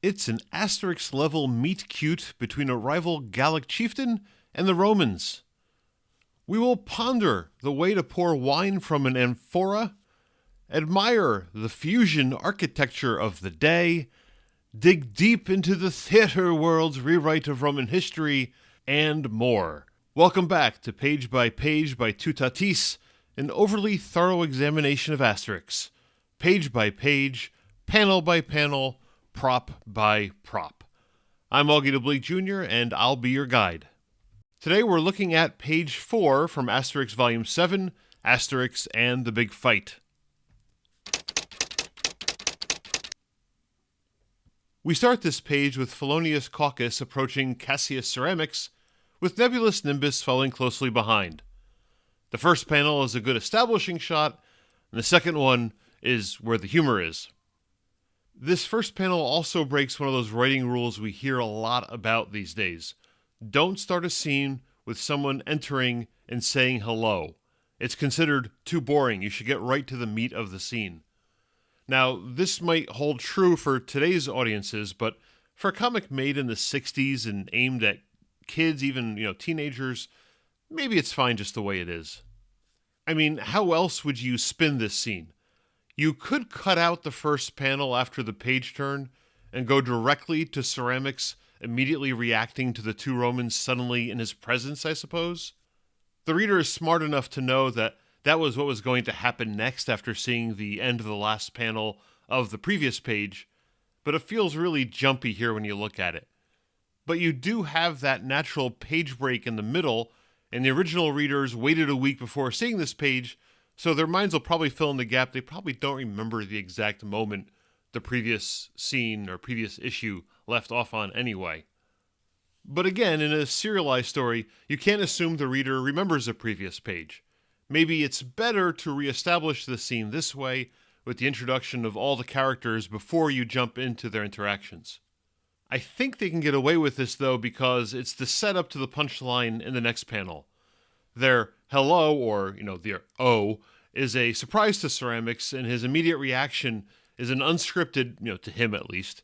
It's an Asterix-level meet-cute between a rival Gallic chieftain and the Romans. We will ponder the way to pour wine from an amphora, admire the fusion architecture of the day, dig deep into the theater world's rewrite of Roman history, and more. Welcome back to Page by Toutatis, an overly thorough examination of Asterix. Page by page, panel by panel, prop by prop. I'm Augie the Bleak Jr., and I'll be your guide. Today we're looking at page 4 from Asterix Volume 7, Asterix and the Big Fight. We start this page with Felonius Caucus approaching Cassius Ceramics, with Nebulous Nimbus following closely behind. The first panel is a good establishing shot, and the second one is where the humor is. This first panel also breaks one of those writing rules we hear a lot about these days. Don't start a scene with someone entering and saying hello. It's considered too boring. You should get right to the meat of the scene. Now, this might hold true for today's audiences, but for a comic made in the 60s and aimed at kids, even, teenagers, maybe it's fine just the way it is. I mean, how else would you spin this scene? You could cut out the first panel after the page turn and go directly to Ceramics immediately reacting to the two Romans suddenly in his presence, I suppose. The reader is smart enough to know that that was what was going to happen next after seeing the end of the last panel of the previous page, but it feels really jumpy here when you look at it. But you do have that natural page break in the middle, and the original readers waited a week before seeing this page, so their minds will probably fill in the gap. They probably don't remember the exact moment the previous scene or previous issue left off on anyway. But again, in a serialized story, you can't assume the reader remembers the previous page. Maybe it's better to reestablish the scene this way with the introduction of all the characters before you jump into their interactions. I think they can get away with this though because it's the setup to the punchline in the next panel. Their hello, or, their oh, is a surprise to Ceramics, and his immediate reaction is an unscripted, to him at least,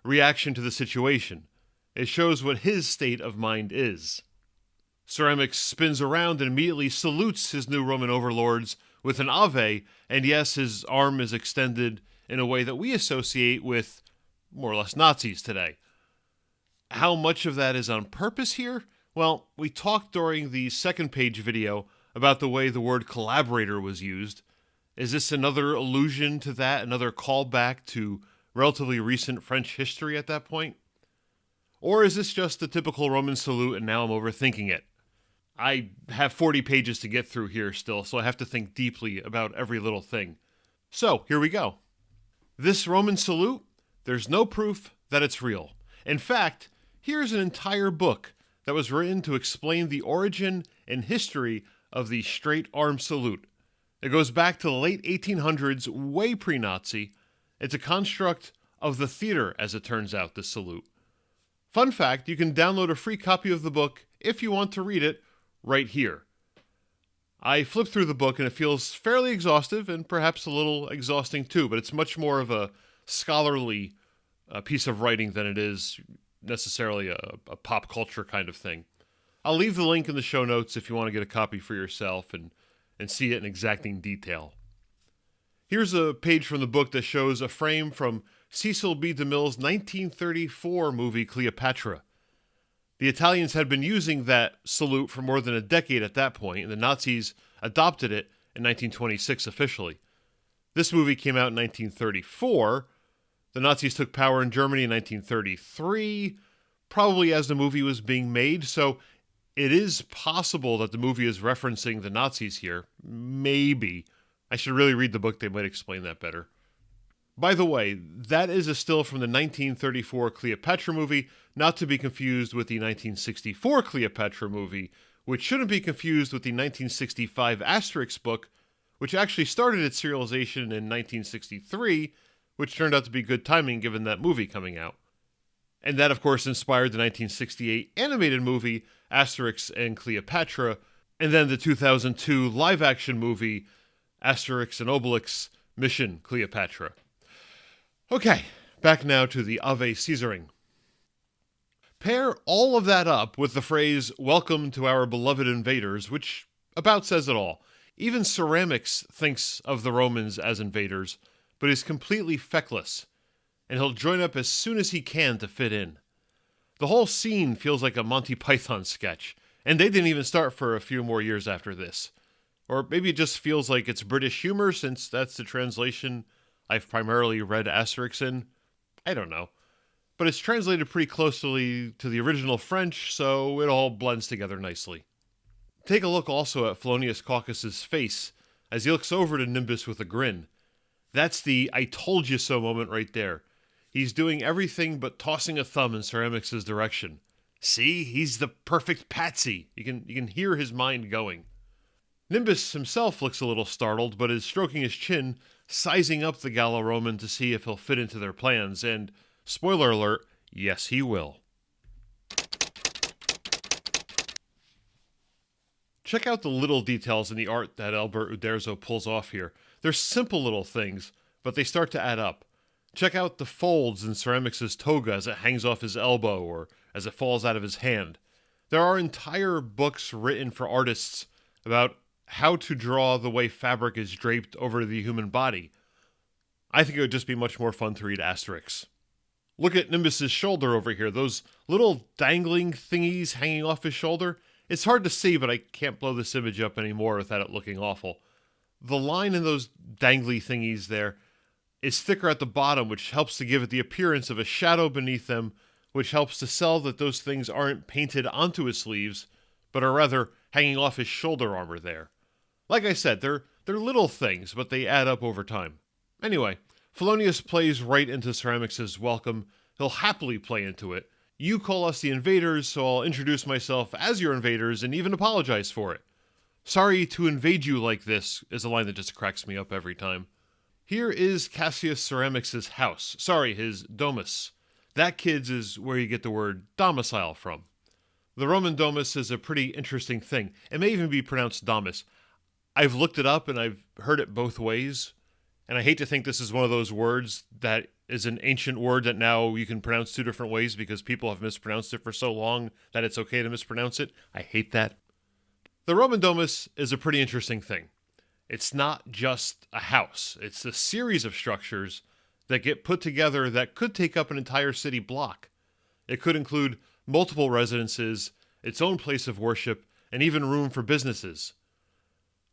reaction to the situation. It shows what his state of mind is. Ceramics spins around and immediately salutes his new Roman overlords with an Ave, and yes, his arm is extended in a way that we associate with more or less Nazis today. How much of that is on purpose here? Well, we talked during the second page video about the way the word collaborator was used. Is this another allusion to that, another callback to relatively recent French history at that point? Or is this just the typical Roman salute and now I'm overthinking it? I have 40 pages to get through here still, so I have to think deeply about every little thing. So, here we go. This Roman salute, there's no proof that it's real. In fact, here's an entire book that was written to explain the origin and history of the straight arm salute. It goes back to the late 1800s, way pre-Nazi. It's a construct of the theater, as it turns out, this salute. Fun fact, you can download a free copy of the book, if you want to read it, right here. I flipped through the book and it feels fairly exhaustive and perhaps a little exhausting too, but it's much more of a scholarly piece of writing than it is necessarily a pop culture kind of thing. I'll leave the link in the show notes if you want to get a copy for yourself and see it in exacting detail. Here's a page from the book that shows a frame from Cecil B. DeMille's 1934 movie Cleopatra. The Italians had been using that salute for more than a decade at that point, and the Nazis adopted it in 1926 officially. This movie came out in 1934. The Nazis took power in Germany in 1933, probably as the movie was being made, so it is possible that the movie is referencing the Nazis here. Maybe. I should really read the book, they might explain that better. By the way, that is a still from the 1934 Cleopatra movie, not to be confused with the 1964 Cleopatra movie, which shouldn't be confused with the 1965 Asterix book, which actually started its serialization in 1963, which turned out to be good timing given that movie coming out. And that, of course, inspired the 1968 animated movie Asterix and Cleopatra, and then the 2002 live-action movie Asterix and Obelix Mission Cleopatra. Okay, Back now to the Ave Caesaring. Pair all of that up with the phrase, "Welcome to our beloved invaders," which about says it all. Even Ceramics thinks of the Romans as invaders, but is completely feckless, and he'll join up as soon as he can to fit in. The whole scene feels like a Monty Python sketch, and they didn't even start for a few more years after this. Or maybe it just feels like it's British humor, since that's the translation I've primarily read Asterix in. I don't know. But it's translated pretty closely to the original French, so it all blends together nicely. Take a look also at Felonius Caucus's face as he looks over to Nimbus with a grin. That's the "I told you so" moment right there. He's doing everything but tossing a thumb in Ceramix' direction. See, he's the perfect patsy. You can hear his mind going. Nimbus himself looks a little startled, but is stroking his chin, sizing up the Gallo-Roman to see if he'll fit into their plans, and, spoiler alert, yes he will. Check out the little details in the art that Albert Uderzo pulls off here. They're simple little things, but they start to add up. Check out the folds in Ceramix' toga as it hangs off his elbow or as it falls out of his hand. There are entire books written for artists about how to draw the way fabric is draped over the human body. I think it would just be much more fun to read Asterix. Look at Nimbus' shoulder over here. Those little dangling thingies hanging off his shoulder. It's hard to see, but I can't blow this image up anymore without it looking awful. The line in those dangly thingies there is thicker at the bottom, which helps to give it the appearance of a shadow beneath them, which helps to sell that those things aren't painted onto his sleeves, but are rather hanging off his shoulder armor there. Like I said, they're little things, but they add up over time. Anyway, Felonius plays right into Ceramix' welcome. He'll happily play into it. You call us the invaders, so I'll introduce myself as your invaders and even apologize for it. "Sorry to invade you like this" is a line that just cracks me up every time. Here is Cassius Ceramix' house. Sorry, his domus. That, kids, is where you get the word domicile from. The Roman domus is a pretty interesting thing. It may even be pronounced domus. I've looked it up and I've heard it both ways, and I hate to think this is one of those words that is an ancient word that now you can pronounce two different ways because people have mispronounced it for so long that it's okay to mispronounce it. I hate that. The Roman domus is a pretty interesting thing. It's not just a house. It's a series of structures that get put together that could take up an entire city block. It could include multiple residences, its own place of worship, and even room for businesses.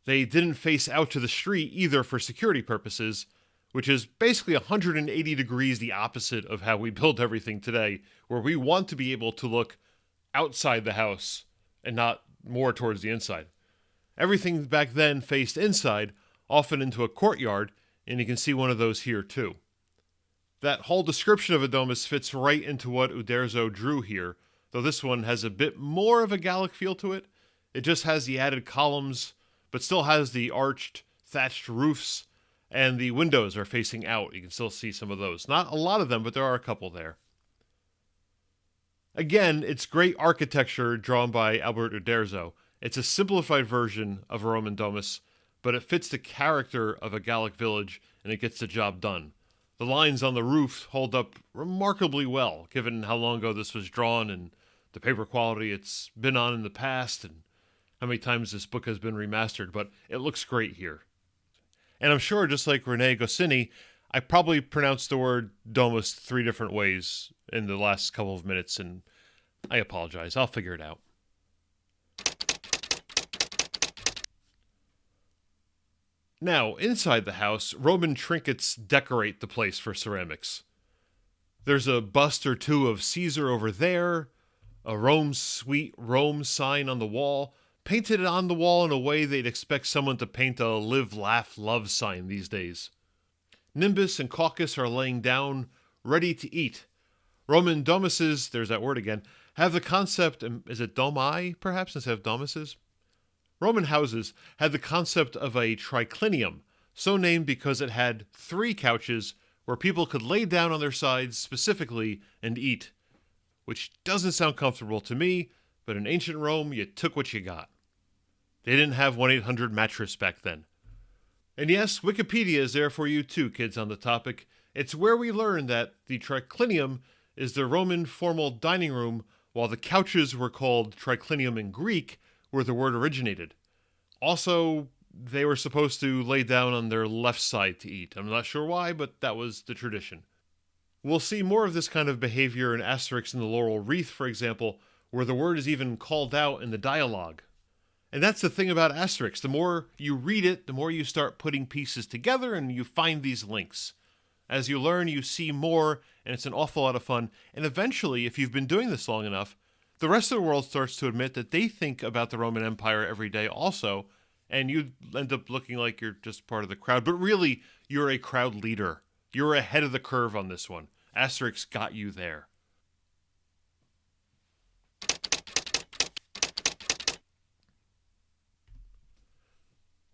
They didn't face out to the street either for security purposes, which is basically 180 degrees the opposite of how we build everything today, where we want to be able to look outside the house and not more towards the inside. Everything back then faced inside, often into a courtyard, and you can see one of those here too. That whole description of a domus fits right into what Uderzo drew here, though this one has a bit more of a Gallic feel to it. It just has the added columns, but still has the arched, thatched roofs, and the windows are facing out. You can still see some of those. Not a lot of them, but there are a couple there. Again, it's great architecture drawn by Albert Uderzo. It's a simplified version of a Roman domus, but it fits the character of a Gallic village, and it gets the job done. The lines on the roof hold up remarkably well, given how long ago this was drawn and the paper quality it's been on in the past, and how many times this book has been remastered, but it looks great here. And I'm sure, just like Rene Goscinny, I probably pronounced the word domus 3 different ways in the last couple of minutes, and I apologize. I'll figure it out. Now, inside the house, Roman trinkets decorate the place for Ceramix. There's a bust or two of Caesar over there, a Rome Sweet Rome sign on the wall, painted on the wall in a way they'd expect someone to paint a live, laugh, love sign these days. Nimbus and Caucus are laying down, ready to eat. Roman domuses, there's that word again, have the concept, is it domi, perhaps, instead of domuses? Roman houses had the concept of a triclinium, so named because it had 3 couches where people could lay down on their sides specifically and eat, which doesn't sound comfortable to me, but in ancient Rome, you took what you got. They didn't have 1-800 mattress back then. And yes, Wikipedia is there for you too, kids, on the topic. It's where we learn that the triclinium is the Roman formal dining room, while the couches were called triclinium in Greek, where the word originated. Also, they were supposed to lay down on their left side to eat. I'm not sure why, but that was the tradition. We'll see more of this kind of behavior in Asterix and the Laurel Wreath, for example, where the word is even called out in the dialogue. And that's the thing about Asterix. The more you read it, the more you start putting pieces together and you find these links. As you learn, you see more, and it's an awful lot of fun. And eventually, if you've been doing this long enough, the rest of the world starts to admit that they think about the Roman Empire every day also, and you end up looking like you're just part of the crowd. But really, you're a crowd leader. You're ahead of the curve on this one. Asterix got you there.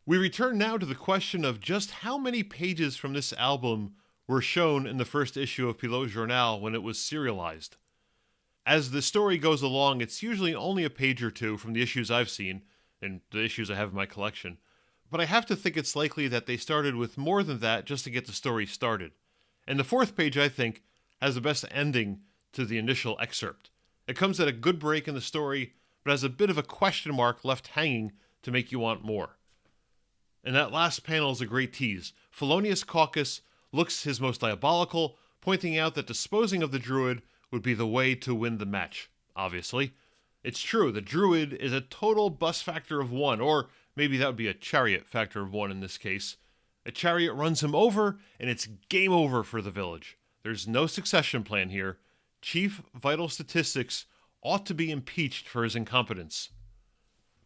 We return now to the question of just how many pages from this album were shown in the first issue of Pilot Journal when it was serialized. As the story goes along, it's usually only a page or two from the issues I've seen, and the issues I have in my collection, but I have to think it's likely that they started with more than that just to get the story started. And the fourth page, I think, has the best ending to the initial excerpt. It comes at a good break in the story, but has a bit of a question mark left hanging to make you want more. And that last panel is a great tease. Felonius Caucus looks his most diabolical, pointing out that disposing of the druid would be the way to win the match, obviously. It's true, the druid is a total bus factor of 1, or maybe that would be a chariot factor of 1 in this case. A chariot runs him over, and it's game over for the village. There's no succession plan here. Chief Vital Statistics ought to be impeached for his incompetence.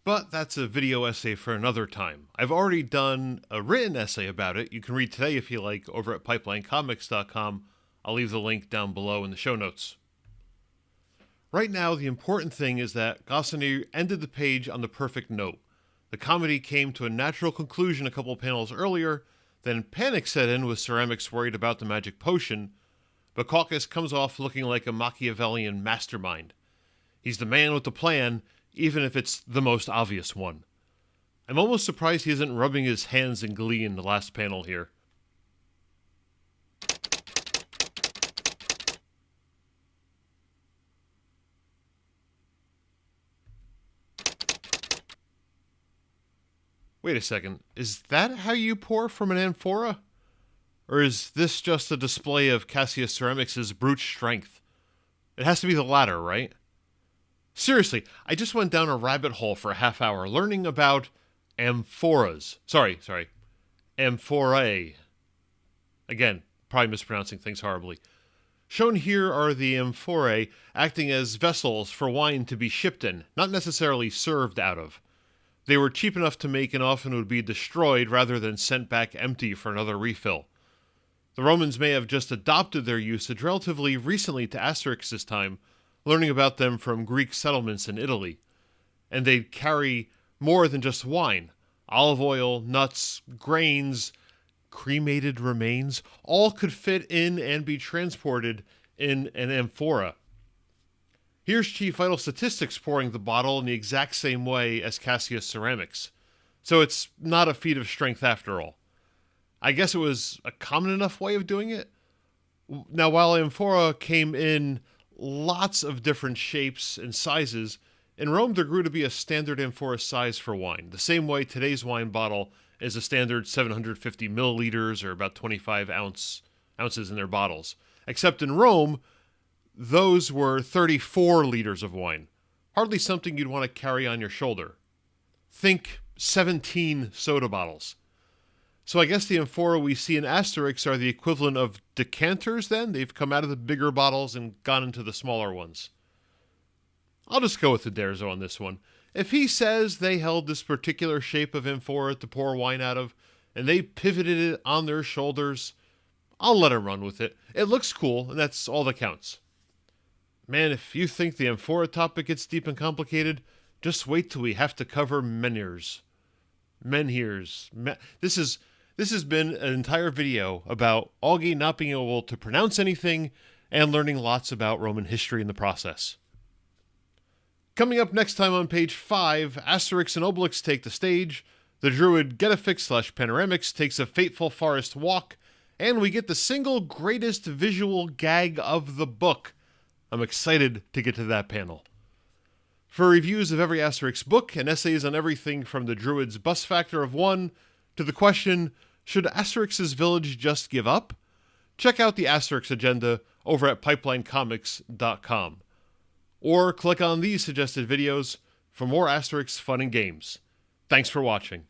But that's a video essay for another time. I've already done a written essay about it. You can read today if you like over at pipelinecomics.com. I'll leave the link down below in the show notes. Right now, the important thing is that Goscinny ended the page on the perfect note. The comedy came to a natural conclusion a couple panels earlier, then panic set in with Ceramics worried about the magic potion, but Caucus comes off looking like a Machiavellian mastermind. He's the man with the plan, even if it's the most obvious one. I'm almost surprised he isn't rubbing his hands in glee in the last panel here. Wait a second, is that how you pour from an amphora? Or is this just a display of Cassius Ceramics' brute strength? It has to be the latter, right? Seriously, I just went down a rabbit hole for a half hour learning about amphoras. Sorry. Amphorae. Again, probably mispronouncing things horribly. Shown here are the amphorae acting as vessels for wine to be shipped in, not necessarily served out of. They were cheap enough to make and often would be destroyed rather than sent back empty for another refill. The Romans may have just adopted their usage relatively recently to Asterix's time, learning about them from Greek settlements in Italy. And they'd carry more than just wine. Olive oil, nuts, grains, cremated remains, all could fit in and be transported in an amphora. Here's Chief Vital Statistics pouring the bottle in the exact same way as Cassius Ceramics. So it's not a feat of strength after all. I guess it was a common enough way of doing it. Now, while amphora came in lots of different shapes and sizes, in Rome there grew to be a standard amphora size for wine, the same way today's wine bottle is a standard 750 milliliters or about 25 ounces in their bottles. Except in Rome, those were 34 liters of wine. Hardly something you'd want to carry on your shoulder. Think 17 soda bottles. So I guess the amphora we see in Asterix are the equivalent of decanters then? They've come out of the bigger bottles and gone into the smaller ones. I'll just go with Uderzo on this one. If he says they held this particular shape of amphora to pour wine out of, and they pivoted it on their shoulders, I'll let him run with it. It looks cool, and that's all that counts. Man, if you think the amphora topic gets deep and complicated, just wait till we have to cover menhirs. This has been an entire video about Augie not being able to pronounce anything and learning lots about Roman history in the process. Coming up next time on page 5, Asterix and Obelix take the stage, the druid Getafix / Panoramix takes a fateful forest walk, and we get the single greatest visual gag of the book. I'm excited to get to that panel. For reviews of every Asterix book and essays on everything from the Druid's bus factor of 1 to the question, should Asterix's village just give up? Check out the Asterix agenda over at pipelinecomics.com. Or click on these suggested videos for more Asterix fun and games. Thanks for watching.